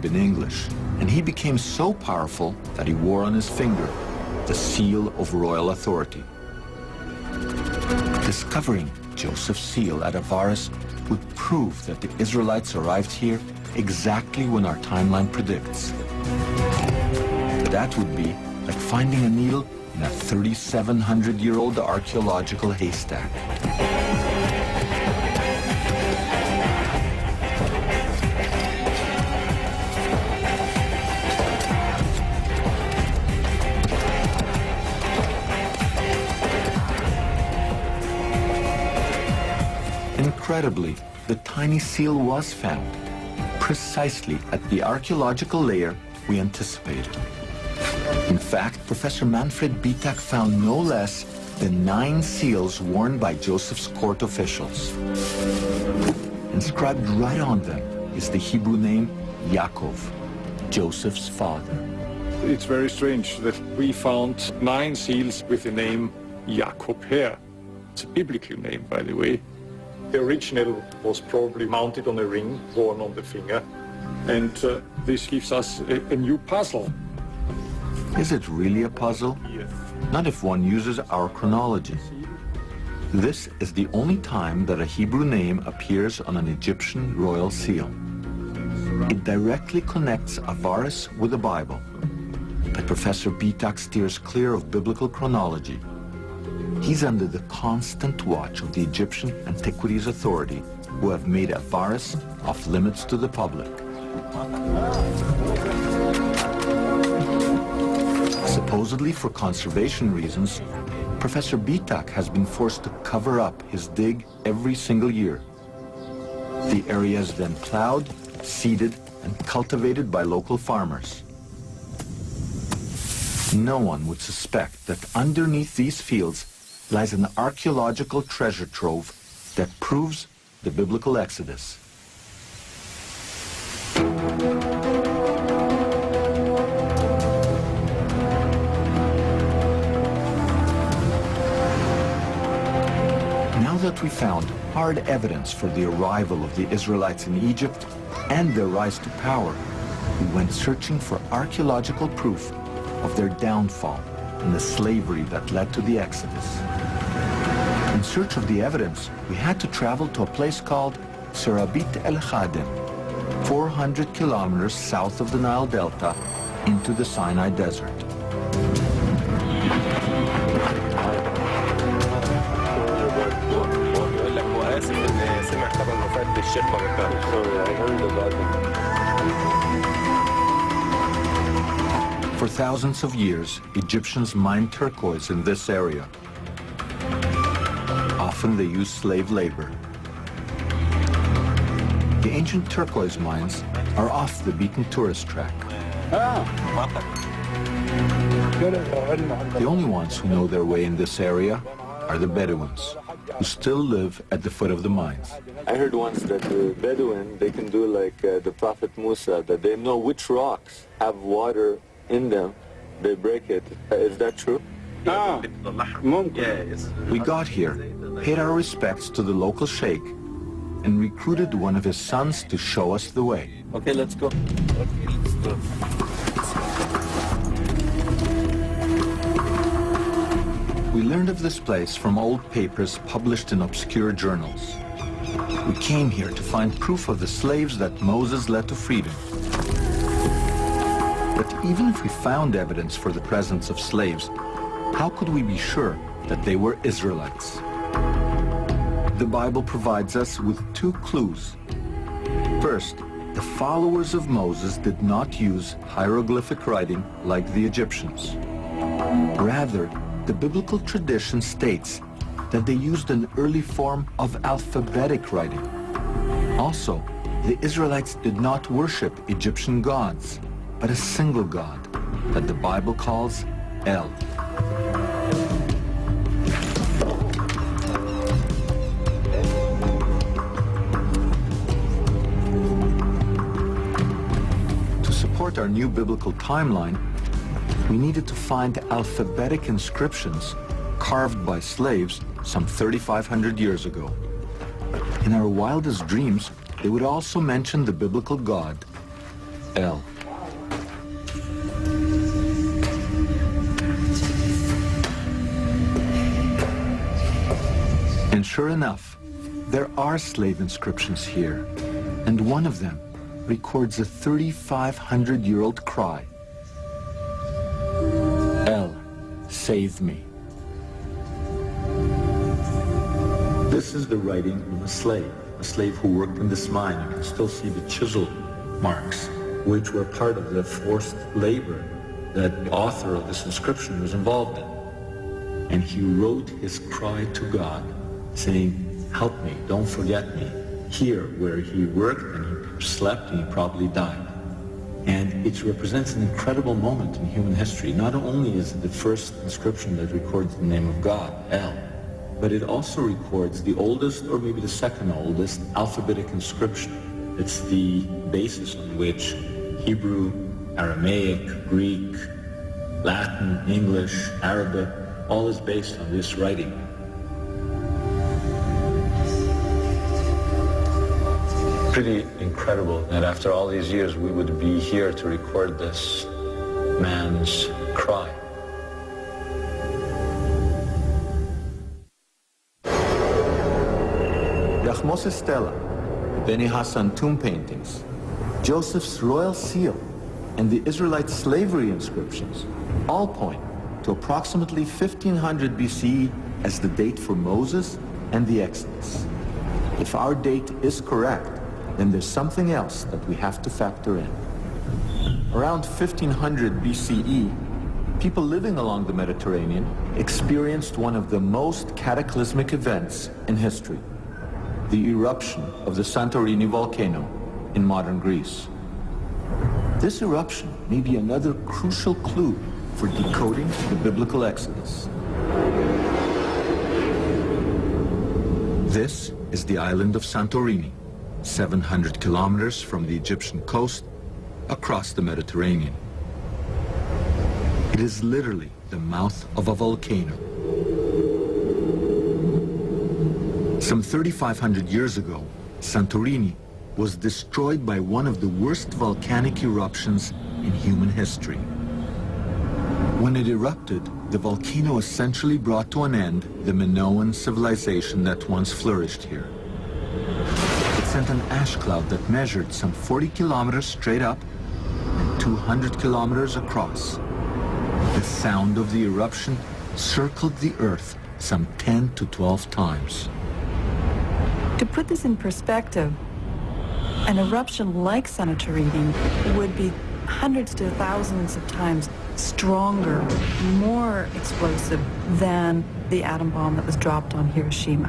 in English, and he became so powerful that he wore on his finger the seal of royal authority. Discovering Joseph's seal at Avaris would prove that the Israelites arrived here exactly when our timeline predicts. That would be like finding a needle in a 3,700-year-old archaeological haystack. Incredibly, the tiny seal was found, precisely at the archaeological layer we anticipated. In fact, Professor Manfred Bitak found no less than 9 seals worn by Joseph's court officials. Inscribed right on them is the Hebrew name Yaakov, Joseph's father. It's very strange that we found 9 seals with the name Jacob here. It's a biblical name, by the way. The original was probably mounted on a ring worn on the finger, and this gives us a new puzzle. Is it really a puzzle? Yes. Not if one uses our chronology. This is the only time that a Hebrew name appears on an Egyptian royal seal. It directly connects Avaris with the Bible. But Professor Bitak steers clear of biblical chronology. He's under the constant watch of the Egyptian Antiquities Authority, who have made Avaris off limits to the public. Supposedly for conservation reasons, Professor Bitak has been forced to cover up his dig every single year. The area is then plowed, seeded, and cultivated by local farmers. No one would suspect that underneath these fields lies an archaeological treasure trove that proves the biblical Exodus. Now that we found hard evidence for the arrival of the Israelites in Egypt and their rise to power, we went searching for archaeological proof of their downfall and the slavery that led to the Exodus. In search of the evidence, we had to travel to a place called Serabit El Khadim, 400 kilometers south of the Nile Delta into the Sinai Desert. For thousands of years, Egyptians mined turquoise in this area. Often they used slave labor. The ancient turquoise mines are off the beaten tourist track. The only ones who know their way in this area are the Bedouins, who still live at the foot of the mines. I heard once that the Bedouin, they can do like the Prophet Musa, that they know which rocks have water in them. They break it. Is that true? We got here, paid our respects to the local sheikh, and recruited one of his sons to show us the way. Okay, let's go. We learned of this place from old papers published in obscure journals. We came here to find proof of the slaves that Moses led to freedom. But even if we found evidence for the presence of slaves, how could we be sure that they were Israelites? The Bible provides us with 2 clues. First, the followers of Moses did not use hieroglyphic writing like the Egyptians. Rather, the biblical tradition states that they used an early form of alphabetic writing. Also, the Israelites did not worship Egyptian gods, but a single God that the Bible calls El. To support our new biblical timeline, we needed to find alphabetic inscriptions carved by slaves some 3,500 years ago. In our wildest dreams, they would also mention the biblical God. El. And sure enough, there are slave inscriptions here, and one of them records a 3,500-year-old cry. El, save me. This is the writing of a slave who worked in this mine. You can still see the chisel marks, which were part of the forced labor that the author of this inscription was involved in. And he wrote his cry to God, saying, help me, don't forget me, here where he worked and he slept and he probably died. And it represents an incredible moment in human history. Not only is it the first inscription that records the name of God, El, but it also records the oldest, or maybe the second oldest, alphabetic inscription. It's the basis on which Hebrew, Aramaic, Greek, Latin, English, Arabic, all is based on this writing. Pretty incredible that after all these years we would be here to record this man's cry. Yachmos' stela, Beni Hassan tomb paintings, Joseph's royal seal, and the Israelite slavery inscriptions all point to approximately 1500 BCE as the date for Moses and the Exodus. If our date is correct, then there's something else that we have to factor in. Around 1500 BCE, people living along the Mediterranean experienced one of the most cataclysmic events in history, the eruption of the Santorini volcano in modern Greece. This eruption may be another crucial clue for decoding the biblical Exodus. This is the island of Santorini, 700 kilometers from the Egyptian coast across the Mediterranean. It is literally the mouth of a volcano. Some 3,500 years ago, Santorini was destroyed by one of the worst volcanic eruptions in human history. When it erupted, the volcano essentially brought to an end the Minoan civilization that once flourished here. It sent an ash cloud that measured some 40 kilometers straight up and 200 kilometers across. The sound of the eruption circled the Earth some 10 to 12 times. To put this in perspective, an eruption like Santorini would be hundreds to thousands of times stronger, more explosive than the atom bomb that was dropped on Hiroshima.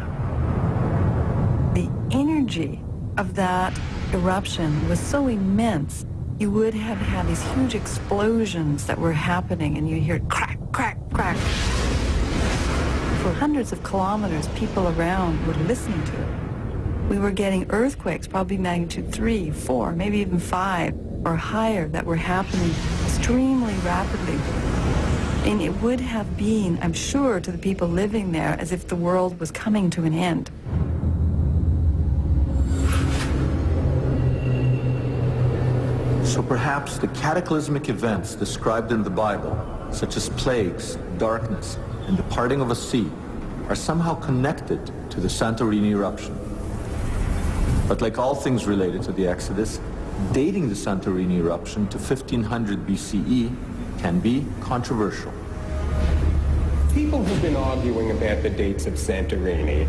The energy of that eruption was so immense, you would have had these huge explosions that were happening, and you hear crack, crack, crack. For hundreds of kilometers, people around were listening to it. We were getting earthquakes, probably magnitude 3, 4, maybe even 5 or higher, that were happening extremely rapidly. And it would have been, I'm sure, to the people living there as if the world was coming to an end. So perhaps the cataclysmic events described in the Bible, such as plagues, darkness, and the parting of a sea, are somehow connected to the Santorini eruption. But like all things related to the Exodus, dating the Santorini eruption to 1500 BCE can be controversial. People have been arguing about the dates of Santorini.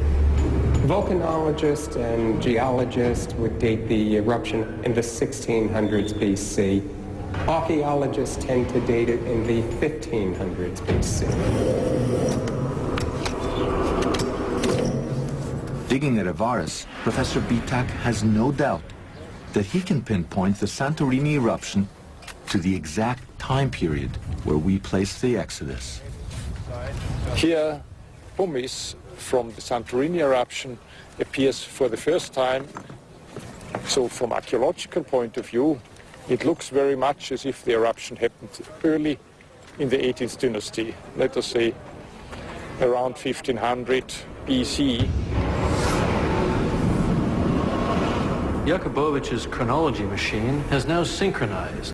Volcanologists and geologists would date the eruption in the 1600s BC. Archaeologists tend to date it in the 1500s BC. Digging at Avaris, Professor Bitak has no doubt that he can pinpoint the Santorini eruption to the exact time period where we place the Exodus. Here, pumice from the Santorini eruption appears for the first time. So from archaeological point of view, it looks very much as if the eruption happened early in the 18th dynasty, let us say around 1500 BC. Yakubovich's chronology machine has now synchronized